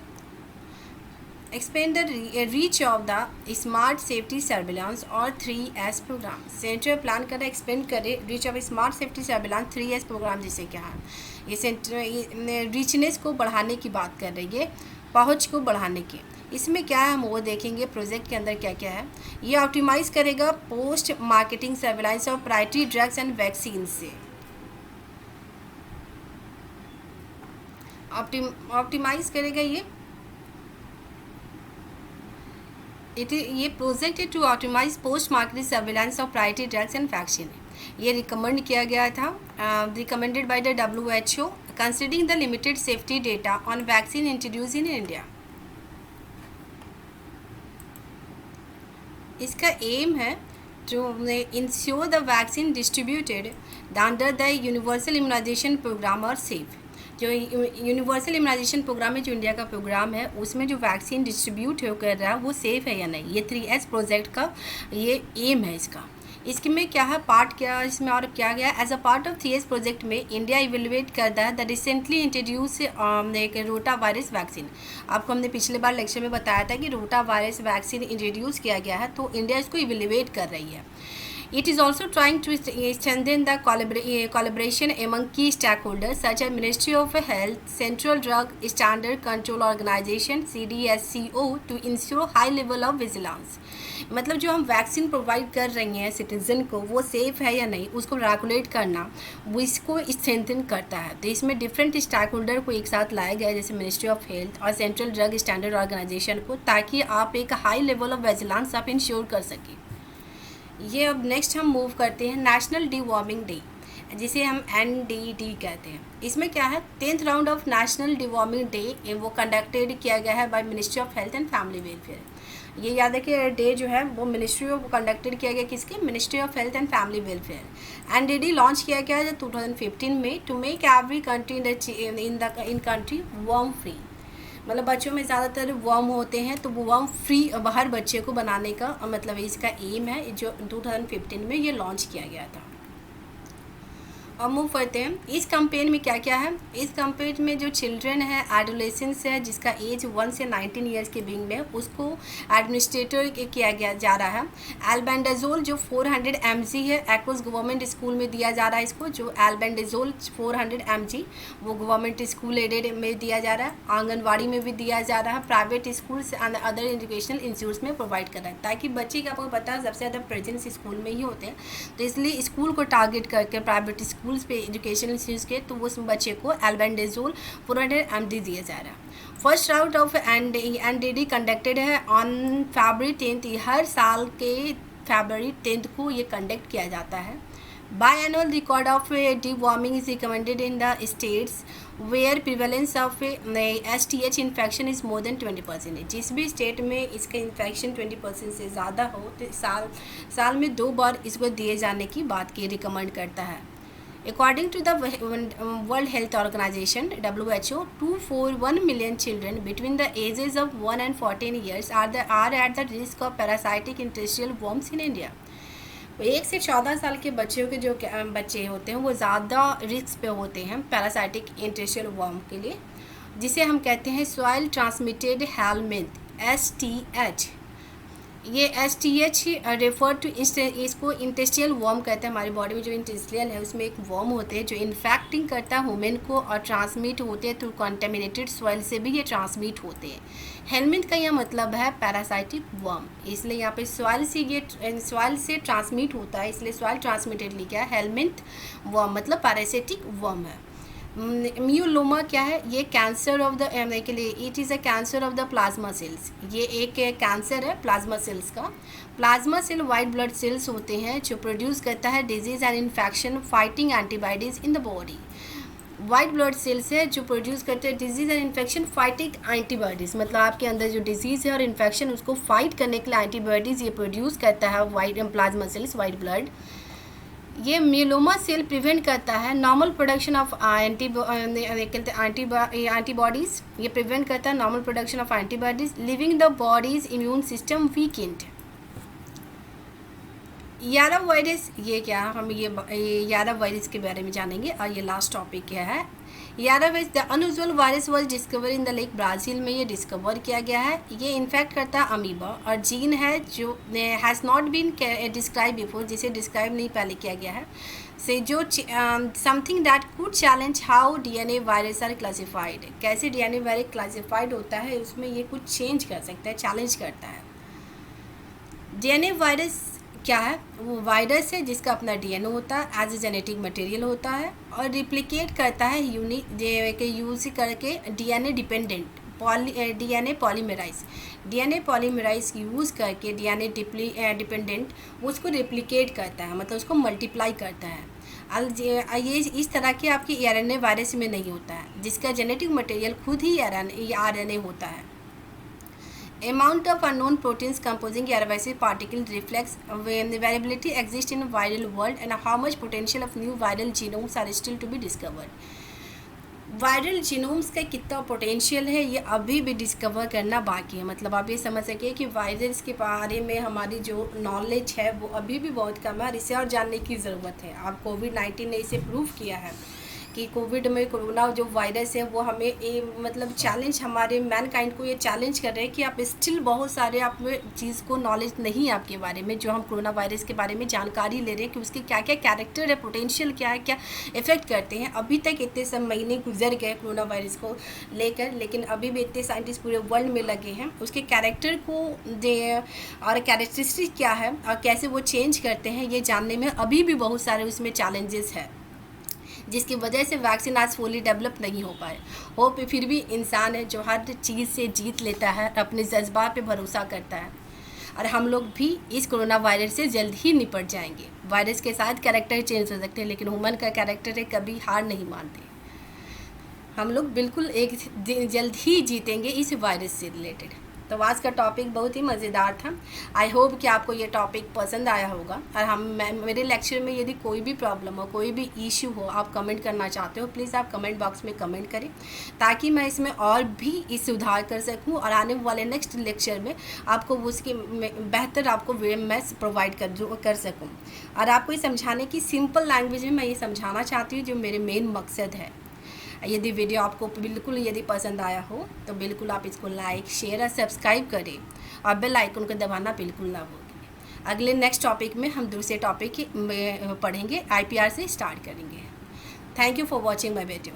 expand the reach of the smart safety surveillance और 3S प्रोग्राम। सेंटर प्लान कर एक्सपेंड करे reach of smart safety surveillance 3S programme, जिसे क्या है ये सेंटर रिचनेस को बढ़ाने की बात कर रही है, पहुंच को बढ़ाने की। इसमें क्या है हम वो देखेंगे प्रोजेक्ट के अंदर क्या क्या है। ये ऑप्टिमाइज़ करेगा post marketing surveillance of priority drugs and vaccine से, ऑप्टिमाइज़ करेगा ये ये प्रोजेक्ट है to optimise post market surveillance of priority drugs and vaccine. ये रिकमेंड किया गया था, recommended by the WHO considering the limited safety data on vaccine introduce in India. इसका एम है to ensure the vaccine distributed under the universal immunisation programme और safe. जो universal immunisation programme है, जो इंडिया का प्रोग्राम है, उसमें जो वैक्सीन डिस्ट्रीब्यूट हो कर रहा है वो सेफ़ है या नहीं, ये 3S प्रोजेक्ट का ये एम है इसका। इसमें क्या है, पार्ट क्या इसमें और क्या गया, as a part of 3S project में इंडिया इवेलुएट करता है द रिसेंटली इंट्रोड्यूस एक रोटा वायरस वैक्सीन। आपको हमने पिछले बार लेक्चर में बताया था कि रोटा वायरस वैक्सीन इंट्रोड्यूस किया गया है, तो इंडिया इसको इवेलुएट कर रही है। It is also trying to strengthen the collaboration among key stakeholders such as Ministry of Health, Central Drug Standard Control Organization (CDSCO) to ensure high level of vigilance। मतलब जो हम वैक्सीन प्रोवाइड कर रही हैं citizen को, वो safe है या नहीं, उसको रेगुलेट करना, वो इसको स्ट्रेंथन करता है। तो इसमें डिफरेंट स्टेक होल्डर को एक साथ लाया गया है, जैसे मिनिस्ट्री ऑफ हेल्थ और सेंट्रल ड्रग स्टैंडर्ड ऑर्गेनाइजेशन को, ताकि आप एक हाई लेवल ऑफ विजिलेंस आप इंश्योर कर सकें। ये अब नेक्स्ट हम मूव करते हैं नेशनल डी वार्मिंग डे, जिसे हम NDD कहते हैं। इसमें क्या है, 10th round of national D warming day वो कंडक्टेड किया गया है by ministry of health and family welfare. ये याद है कि डे जो है वो मिनिस्ट्री ऑफ कंडक्टेड किया गया, किसके, ministry of health and family welfare. NDD launch किया गया है 2015 में to make every country in country worm free. मतलब बच्चों में ज़्यादातर वर्म होते हैं, तो वो वर्म फ्री हर बच्चे को बनाने का मतलब इसका एम है, जो 2015 में ये लॉन्च किया गया था। और मूव करते हैं, इस कैंपेन में क्या क्या है। इस कैंपेन में जो चिल्ड्रन है, एडोलेसेंस है, जिसका एज 1 से 19 ईयर्स के बीच में, उसको एडमिनिस्ट्रेटर किया गया जा रहा है। एल्बेंडाजोल जो 400 mg है, एक्रोस गवर्नमेंट स्कूल में दिया जा रहा है इसको, जो एल्बेंडाजोल 400 mg वो गवर्नमेंट स्कूल एडेड में दिया जा रहा है, आंगनवाड़ी में भी दिया जा रहा है, private schools and other educational institutes में प्रोवाइड कर रहा है, ताकि बच्चे का आपको पता है सबसे ज़्यादा प्रेजेंस स्कूल में ही होते हैं, तो इसलिए स्कूल को टारगेट करके प्राइवेट स्कूल्स पे एजुकेशनल इंस्टीट्यूट्स के, तो उस बच्चे को एल्बेंडाजोल 400 mg दिया जा रहा है। First round of NDD conducted है ऑन February 10th। हर साल के February 10th को ये कंडक्ट किया जाता है। Biannual record of deworming is recommended in the states where prevalence of STH infection is more than 20%। जिस भी स्टेट में इसका इन्फेक्शन 20% से ज़्यादा हो, तो साल में 2 बार इसको दिए जाने की बात की रिकमेंड करता है। According to the World Health Organization (WHO), 241 million children between the ages of 1 and 14 years are at the risk of parasitic interstitial worms in India। 1 से 14 साल के बच्चों के जो बच्चे होते हैं वो ज़्यादा रिस्क पे होते हैं पैरासाइटिक इंटरेस्टियल वर्म के लिए, जिसे हम कहते हैं सॉइल ट्रांसमिटेड हेलमिंथ STH। ये STH रेफर टू इसको इंटेस्टियल वर्म कहते हैं। हमारी बॉडी में जो इंटेस्टियल है उसमें एक वर्म होते हैं जो इन्फेक्टिंग करता है ह्यूमन को और ट्रांसमिट होते हैं थ्रू कंटेमिनेटेड सॉइल से भी ये ट्रांसमिट होते हैं। हेलमिंथ का यह मतलब है पैरासाइटिक वर्म, इसलिए यहाँ पे सॉइल से ट्रांसमिट होता है, इसलिए सॉइल ट्रांसमिटेड लिखा है। हेलमिंथ वर्म मतलब पैरासाइटिक वर्म है। म्यूलोमा क्या है, ये कैंसर ऑफ द के लिए it is a cancer of the plasma cells. ये एक कैंसर है प्लाज्मा सेल्स का। Plasma cell white blood cells होते हैं जो प्रोड्यूस करता है disease and infection fighting antibodies in the body. White blood cells है जो प्रोड्यूस करते हैं disease and infection fighting antibodies, मतलब आपके अंदर जो डिजीज़ है और इन्फेक्शन उसको फाइट करने के लिए एंटीबॉडीज़ ये प्रोड्यूस करता है white plasma cells white blood. ये म्यूलोमा सेल प्रिवेंट करता है नॉर्मल प्रोडक्शन ऑफ एंटीबॉडीज़। ये प्रिवेंट करता है normal production of antibodies living the bodies immune system weekend. यारा वायरस, ये क्या, हम ये यारा वायरस के बारे में जानेंगे और ये लास्ट टॉपिक क्या है। यारा virus the unusual virus was discover in the lake Brazil में ये डिस्कवर किया गया है। ये इन्फेक्ट करता है अमीबा और जीन है जो has not been describe before, जिसे डिस्क्राइब नहीं पहले किया गया है, से जो something that could challenge how DNA virus are classified. कैसे DNA वायरस क्लासिफाइड होता है उसमें ये कुछ चेंज कर सकता है, चैलेंज करता है। DNA वायरस क्या है, वो वायरस है जिसका अपना DNA होता है, एज ए जेनेटिक मटेरियल होता है और रिप्लिकेट करता है यूज करके DNA dependent DNA polymerase use करके डीएनए डिपेंडेंट उसको रेप्लिकेट करता है, मतलब उसको मल्टीप्लाई करता है। ये इस तरह के आपकी आरएनए वायरस में नहीं होता है, जिसका जेनेटिक मटेरियल खुद ही आरएनए होता है। Amount of unknown proteins composing RNA particle reflects when the variability exists in viral world and how much potential of new viral genomes are still to be discovered. Viral genomes का कितना potential है ये अभी भी discover करना बाकी है। मतलब आप ये समझ सके कि वायरस के बारे में हमारी जो नॉलेज है वो अभी भी बहुत कम है और इसे और जानने की ज़रूरत है। अब कोविड-19 ने इसे प्रूव किया है कि कोरोना जो वायरस है वो हमें मतलब चैलेंज, हमारे मैनकाइंड को ये चैलेंज कर रहे हैं कि आप स्टिल बहुत सारे आप में चीज़ को नॉलेज नहीं है आपके बारे में, जो हम कोरोना वायरस के बारे में जानकारी ले रहे हैं कि उसके क्या क्या कैरेक्टर है, पोटेंशियल क्या है, क्या इफ़ेक्ट करते हैं। अभी तक इतने सब महीने गुजर गए कोरोना वायरस को लेकर, लेकिन अभी भी इतने साइंटिस्ट पूरे वर्ल्ड में लगे हैं उसके कैरेक्टर को और कैरेक्टरिस्टिक क्या है और कैसे वो चेंज करते हैं ये जानने में अभी भी बहुत सारे उसमें चैलेंजेस है, जिसकी वजह से वैक्सीन आज फुली डेवलप नहीं हो पाए। होप फिर भी इंसान है जो हर चीज़ से जीत लेता है, अपने जज्बात पे भरोसा करता है और हम लोग भी इस कोरोना वायरस से जल्द ही निपट जाएंगे। वायरस के साथ कैरेक्टर चेंज हो सकते हैं लेकिन ह्यूमन का कैरेक्टर है कभी हार नहीं मानते। हम लोग बिल्कुल एक जल्द ही जीतेंगे इस वायरस से रिलेटेड। तो आज का टॉपिक बहुत ही मज़ेदार था। आई होप कि आपको ये टॉपिक पसंद आया होगा और मेरे लेक्चर में यदि कोई भी प्रॉब्लम हो, कोई भी इशू हो, आप कमेंट करना चाहते हो, प्लीज़ आप कमेंट बॉक्स में कमेंट करें ताकि मैं इसमें और भी इस सुधार कर सकूं और आने वाले नेक्स्ट लेक्चर में आपको उसके बेहतर आपको मैं प्रोवाइड कर सकूँ। और आपको ये समझाने की सिंपल लैंग्वेज में मैं ये समझाना चाहती हूँ जो मेरे मेन मकसद है। यदि वीडियो आपको बिल्कुल यदि पसंद आया हो तो बिल्कुल आप इसको लाइक, शेयर और सब्सक्राइब करें और बेल आइकन को दबाना बिल्कुल ना भूलें। अगले नेक्स्ट टॉपिक में हम दूसरे टॉपिक में पढ़ेंगे, IPR से स्टार्ट करेंगे। Thank you for watching my video.